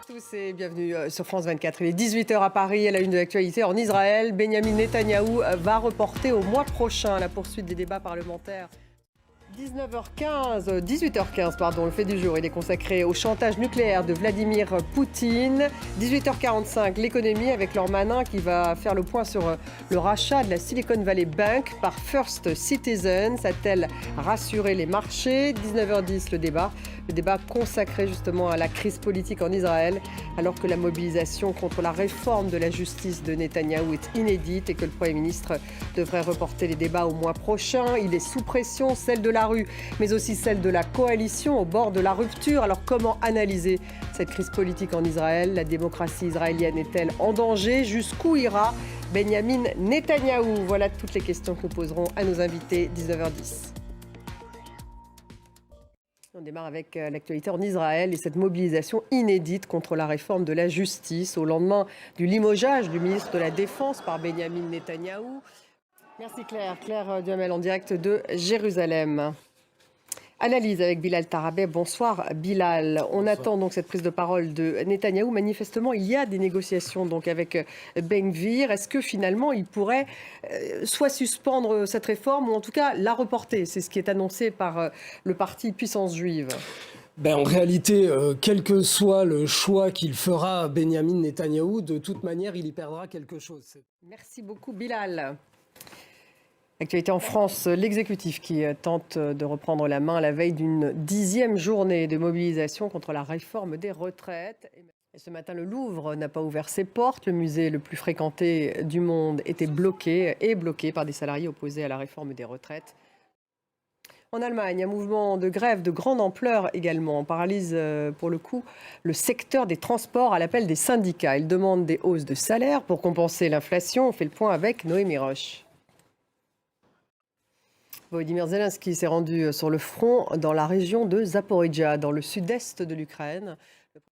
Tous et bienvenue sur France 24. Il est 18h à Paris, à la une de l'actualité en Israël. Benyamin Netanyahou va reporter au mois prochain la poursuite des débats parlementaires. 18h15, le fait du jour, il est consacré au chantage nucléaire de Vladimir Poutine. 18h45, l'économie avec Laure Manin qui va faire le point sur le rachat de la Silicon Valley Bank par First Citizen. A-t-elle rassuré les marchés? 19h10, le débat consacré justement à la crise politique en Israël, alors que la mobilisation contre la réforme de la justice de Netanyahou est inédite et que le Premier ministre devrait reporter les débats au mois prochain. Il est sous pression, celle de la rue, mais aussi celle de la coalition au bord de la rupture. Alors comment analyser cette crise politique en Israël? La démocratie israélienne est-elle en danger? Jusqu'où ira Benyamin Netanyahou? Voilà toutes les questions que nous poserons à nos invités. 19h10. On démarre avec l'actualité en Israël et cette mobilisation inédite contre la réforme de la justice au lendemain du limogeage du ministre de la Défense par Benyamin Netanyahou. Merci Claire. Claire Duhamel en direct de Jérusalem. Analyse avec Bilal Tarabeh. Bonsoir Bilal. On attend donc cette prise de parole de Netanyahou. Manifestement, il y a des négociations donc avec Ben Gvir. Est-ce que finalement il pourrait soit suspendre cette réforme ou en tout cas la reporter? C'est ce qui est annoncé par le parti Puissance Juive. En réalité, quel que soit le choix qu'il fera Benyamin Netanyahou, de toute manière, il y perdra quelque chose. Merci beaucoup Bilal. Actualité en France, l'exécutif qui tente de reprendre la main à la veille d'une 10e journée de mobilisation contre la réforme des retraites. Et ce matin, le Louvre n'a pas ouvert ses portes. Le musée le plus fréquenté du monde était bloqué par des salariés opposés à la réforme des retraites. En Allemagne, un mouvement de grève de grande ampleur également. On paralyse pour le coup le secteur des transports à l'appel des syndicats. Ils demandent des hausses de salaire pour compenser l'inflation. On fait le point avec Noémie Roche. Volodymyr Zelensky s'est rendu sur le front dans la région de Zaporijia, dans le sud-est de l'Ukraine.